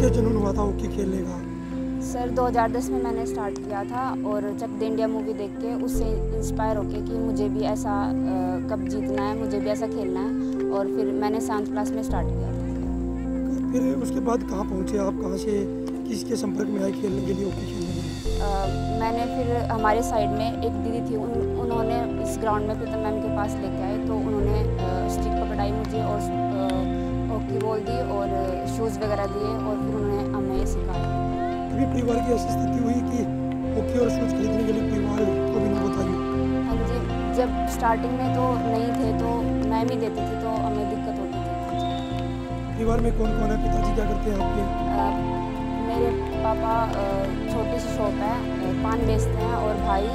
से जुनून हुआ था हॉकी खेलने का? सर 2010 में मैंने स्टार्ट किया था और चक दे इंडिया मूवी देख के उससे इंस्पायर होके कि मुझे भी ऐसा कप जीतना है, मुझे भी ऐसा खेलना है, और फिर मैंने 7th क्लास में स्टार्ट किया था। फिर उसके बाद कहाँ पहुँचे आप? कहाँ से किसके संपर्क में आए खेलने के लिए, हॉकी खेलने के लिए? मैंने फिर हमारे साइड में एक दीदी थी, उन्होंने इस ग्राउंड में प्रीतम मैम के पास लेके आए, तो उन्होंने स्टिक पकड़ाई मुझे और हॉकी बॉल दी और शूज़ वगैरह दिए और फिर उन्होंने हमें सिखाया। कभी परिवार की ऐसी स्थिति हुई कि हॉकी और शूज़ खरीदने के लिए परिवार को भी नहीं बताई? हाँ जी, जब स्टार्टिंग में तो नहीं थे तो मैं भी देती थी, तो हमें दिक्कत होती थी। परिवार में कौन कौन है? पिताजी क्या करते हैं आपके? मेरे पापा छोटी सी शॉप है, पान बेचते हैं, और भाई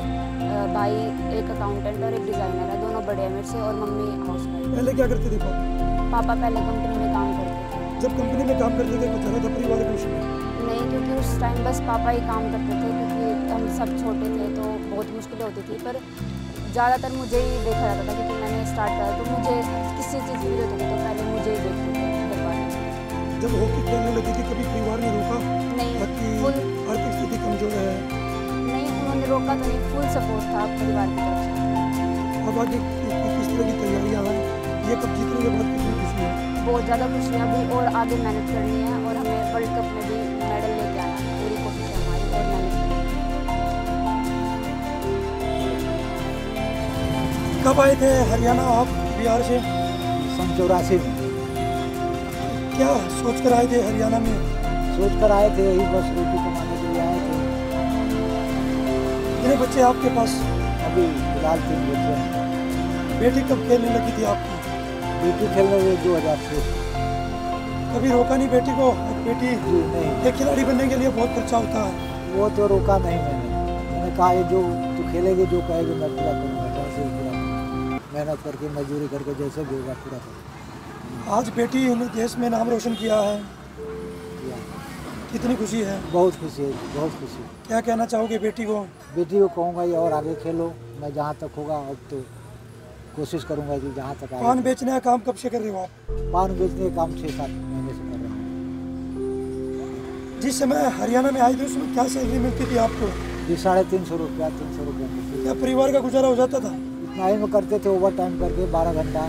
एक अकाउंटेंट और एक डिज़ाइनर है, दोनों बड़े हैं मेरे से, और मम्मी हाउसवाइफ। पहले क्या करते थे पापा? पापा पहले कंपनी में काम करते थे। जब कंपनी में काम करते थे कुछ ज़्यादा था परिवार के उसमें? नहीं, क्योंकि उस टाइम बस पापा ही काम करते थे, क्योंकि हम सब छोटे थे तो बहुत मुश्किलें होती थी, पर ज़्यादातर मुझे ही देखा जाता था, क्योंकि मैंने स्टार्ट करा तो मुझे किसी चीज़ की जरूरत होती तो पहले मुझे ही देखते थे परिवार में। जब हॉकी खेलने लगी थी कभी परिवार ने रोका? नहीं, फुल आर्थिक स्थिति कमजोर है? नहीं, उन्होंने रोका तो नहीं, फुल सपोर्ट था परिवार की तरफ से। अब आगे किस तरह की तैयारियाँ हैं? ये कब जीतने के बाद कितनी खुशी है? बहुत ज़्यादा खुशी है अभी, और आगे मेहनत करनी है, और हमें वर्ल्ड कप में भी मेडल लेके आना है, पूरी कोशिश है हमारी और मेहनत करनी है। कब आए थे हरियाणा आप बिहार से? 84 में। क्या सोच कर आए थे हरियाणा में? सोच कर आए थे, यही बस रोटी कमाने के लिए आए थे। कितने बच्चे आपके पास? अभी फिलहाल 3 बच्चे हैं। बेटी कब खेलने लगी थी आपकी? बेटी खेलने में 2000 से। कभी रोका नहीं बेटी को? बेटी जी नहीं, एक खिलाड़ी बनने के लिए बहुत खर्चा होता है। वो तो रोका नहीं मैंने कहा ये जो तू खेलेगी, जो कहेगी मैं पूरा करूँगा, जैसे ही पूरा करूँगा, मेहनत करके मजदूरी करके जैसे भी होगा पूरा करूँगा। आज बेटी ने देश में नाम रोशन किया है, कितनी खुशी है? बहुत खुशी है, बहुत खुशी। क्या कहना चाहोगे बेटी को? बेटी को कहूँगा ये और आगे खेलो, मैं जहाँ तक होगा अब तो कोशिश करूँगा कि जहाँ तक। पान बेचने का काम कब से कर रहे हो आप? पान बेचने का काम 6-7 महीने से कर रहा हूँ। जिस समय हरियाणा में आई थी उसमें क्या सैलरी मिलती थी आपको? जी 350 रुपया 300 रुपया मिलती। क्या परिवार का गुजारा हो जाता था? इतना ही में करते थे, ओवर टाइम करके 12 घंटा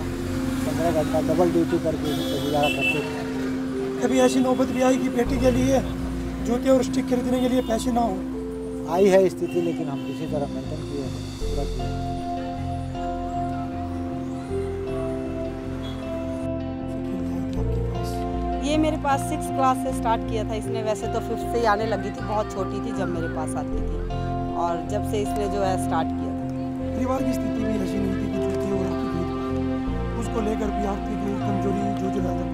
15 घंटा डबल ड्यूटी करके गुजारा करते थे। कभी ऐसी नौबत भी आई कि बेटी के लिए जूते और स्टिक खरीदने के लिए पैसे ना हो? आई है स्थिति, लेकिन हम किसी तरह मेंटेन किए पूरा किया। ये मेरे पास 6th क्लास से स्टार्ट किया था इसने, वैसे तो 5th से ही आने लगी थी, बहुत छोटी थी जब मेरे पास आती थी, और जब से इसने जो है स्टार्ट किया था। परिवार की स्थिति भी ऐसी नहीं थी कि जूते और हॉकी खरीद पाए, उसको लेकर भी आर्थिक कमजोरी जूझ रहा था।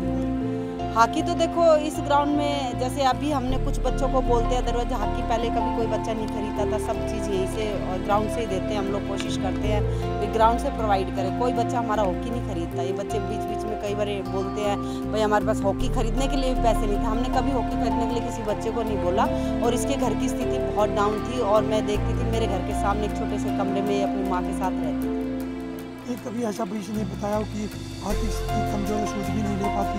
हॉकी तो देखो इस ग्राउंड में जैसे अभी हमने कुछ बच्चों को बोलते हैं, अदरवाइज हॉकी पहले कभी कोई बच्चा नहीं खरीदता था, सब चीज़ यहीं से और ग्राउंड से ही देते हैं। हम लोग कोशिश करते हैं कि ग्राउंड से प्रोवाइड करें, कोई बच्चा हमारा हॉकी नहीं खरीदता। ये बच्चे बीच बीच में कई बार बोलते हैं भाई हमारे पास हॉकी खरीदने के लिए भी पैसे नहीं थे। हमने कभी हॉकी खरीदने के लिए किसी बच्चे को नहीं बोला, और इसके घर की स्थिति बहुत डाउन थी, और मैं देखती थी मेरे घर के सामने एक छोटे से कमरे में अपनी माँ के साथ रहती थी। कभी ऐसा भी इसने बताया कि आर्थिक स्थिति कमजोर है, सूझ भी नहीं ले पाती,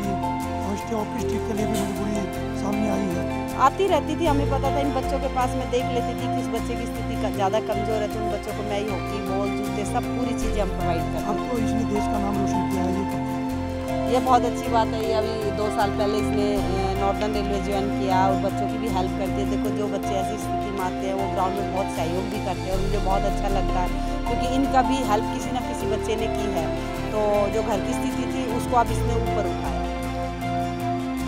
हॉकी स्टिक के लिए भी मजबूरी सामने आई है? आती रहती थी, हमें पता था इन बच्चों के पास, मैं देख लेती थी किस बच्चे की स्थिति ज़्यादा कमजोर है, तो उन बच्चों को मैं ही हॉकी बॉल जूते सब पूरी चीज़ें हम प्रोवाइड करते हैं। आपको इसने देश का नाम रोशन किया है, ये बहुत अच्छी बात है। ये अभी 2 साल पहले इसने नॉर्दर्न रेलवे ज्वाइन किया, और बच्चों की भी हेल्प करती है। देखो जो बच्चे ऐसी स्थिति में आते हैं वो ग्राउंड में बहुत सहयोग भी करते हैं, और मुझे बहुत अच्छा लगता है, क्योंकि इनका भी हेल्प किसी न किसी बच्चे ने की है। तो जो घर की स्थिति थी उसको अब इसने ऊपर उठाया।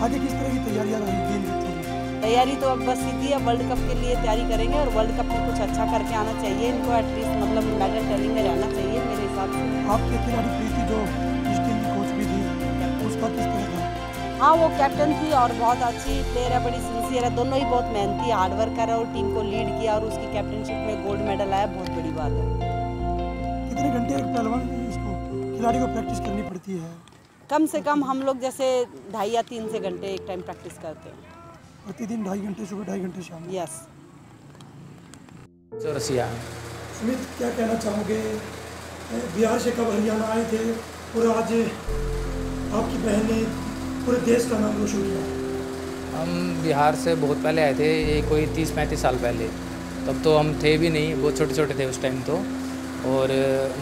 आगे किस तरह की तैयारियां रहेंगी इन बच्चों की? तैयारी तो अब बस सीधी है, वर्ल्ड कप के लिए तैयारी करेंगे, और वर्ल्ड कप में कुछ अच्छा करके आना चाहिए इनको, एटलीस्ट मतलब मेडल टैली में रहना चाहिए मेरे हिसाब से। आपके खिलाड़ी प्रीति जो इस टीम की कोच भी थी, उसका किस तरह था? हाँ, वो कैप्टन थी और बहुत अच्छी प्लेयर है, बड़ी सिंसियर है, दोनों ही बहुत मेहनती हार्ड वर्कर है, और टीम को लीड किया और उसकी कैप्टनशिप में गोल्ड मेडल आया, बहुत बड़ी बात है। कितने घंटे एक पहलवान इसको खिलाड़ी को प्रैक्टिस करनी पड़ती है? कम से कम हम लोग जैसे 2.5 या 3 से घंटे एक टाइम प्रैक्टिस करते हैं। प्रतिदिन 2.5 घंटे सुबह, 2.5 घंटे शाम? यस। सुमित, क्या कहना चाहोगे? बिहार से कब हरियाणा आए थे और आज आपकी बहन ने पूरे देश का नाम रोशन किया? हम बिहार से बहुत पहले आए थे, ये कोई 30-35 साल पहले। तब तो हम थे भी नहीं, बहुत छोटे छोटे थे उस टाइम तो। और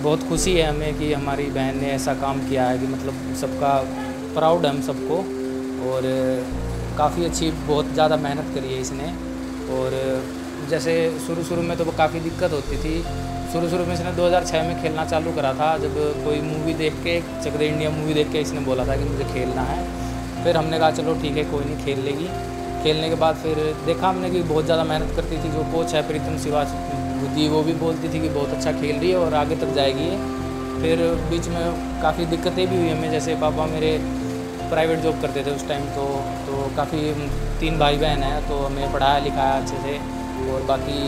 बहुत खुशी है हमें कि हमारी बहन ने ऐसा काम किया है कि मतलब सबका प्राउड है हम सबको। और काफ़ी अच्छी, बहुत ज़्यादा मेहनत करी है इसने। और जैसे शुरू में तो काफ़ी दिक्कत होती थी। शुरू में इसने 2006 में खेलना चालू करा था, जब कोई मूवी देख के, चक दे इंडिया मूवी देख के इसने बोला था कि मुझे खेलना है। फिर हमने कहा चलो ठीक है, कोई नहीं, खेल लेगी। खेलने के बाद फिर देखा हमने कि बहुत ज़्यादा मेहनत करती थी। जो कोच है प्रीतम सिवाच थी, वो भी बोलती थी कि बहुत अच्छा खेल रही है और आगे तक जाएगी। फिर बीच में काफ़ी दिक्कतें भी हुई हमें, जैसे पापा मेरे प्राइवेट जॉब करते थे उस टाइम तो काफ़ी 3 भाई बहन हैं, तो हमें पढ़ाया लिखाया अच्छे से। और बाकी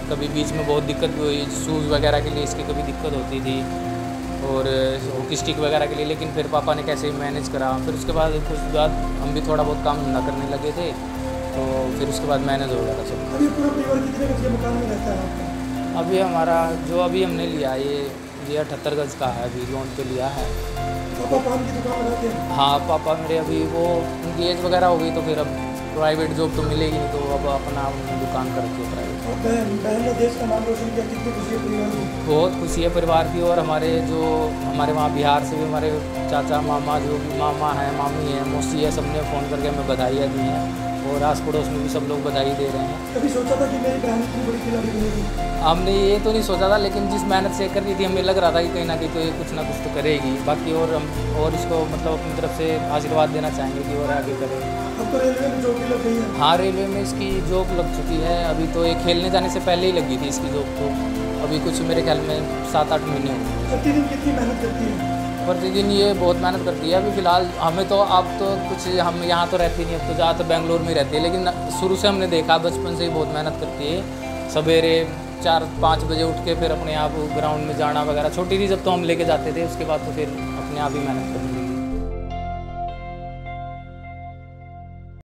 कभी बीच में बहुत दिक्कत भी हुई, शूज़ वगैरह के लिए इसकी कभी दिक्कत होती थी, और हॉकी स्टिक वगैरह के लिए। लेकिन फिर पापा ने कैसे मैनेज करा। फिर उसके बाद कुछ बाद हम भी थोड़ा बहुत काम धंधा करने लगे थे, तो फिर उसके बाद मैनेज हो गया था सब। अभी पूरा परिवार कितने गज के मकान में रहता है आपका? अभी हमारा जो अभी हमने लिया ये 78 गज का है, अभी लोन पे लिया है। पापा पान की दुकान लगाते हैं? हाँ, पापा मेरे अभी वो उनकी एज वगैरह हो गई, तो फिर अब प्राइवेट जॉब तो मिलेगी नहीं, तो अब अपना दुकान करते हैं प्राइवेट। और बहन ने देश का नाम रोशन किया, कितनी खुशी है परिवार में? बहुत खुशी है परिवार की। और हमारे वहाँ बिहार से भी हमारे चाचा मामा, जो भी मामा है, मामी है, मौसी है, सबने फ़ोन करके हमें बधाइयाँ दी हैं। और आस पड़ोस में भी सब लोग बधाई दे रहे हैं। कभी सोचा था कि मेरी बहन इतनी बड़ी खिलाड़ी बनेगी? हमने ये तो नहीं सोचा था, लेकिन जिस मेहनत से कर रही थी हमें लग रहा था कि कहीं ना कहीं तो ये कुछ ना कुछ तो करेगी। बाकी और हम और इसको मतलब अपनी तरफ से आशीर्वाद देना चाहेंगे कि और आगे करे। अब तो रेलवे में जॉब भी लग गई है? हाँ, रेलवे में इसकी जॉब लग चुकी है। अभी तो ये खेलने जाने से पहले ही लगी थी इसकी जॉब, तो अभी कुछ मेरे ख्याल में 7-8 महीने हो गए। प्रतिदिन कितनी मेहनत करती है? प्रतिदिन ये बहुत मेहनत करती है। अभी फ़िलहाल हमें तो अब तो कुछ, हम यहाँ तो रहती नहीं, अब तो ज़्यादातर बेंगलोर में रहती है, लेकिन शुरू से हमने देखा, बचपन से ही बहुत मेहनत करती है। सवेरे 4-5 बजे उठ के फिर अपने आप ग्राउंड में जाना वगैरह। छोटी थी जब तो हम लेके जाते थे, उसके बाद तो फिर अपने आप ही मेहनत करनी।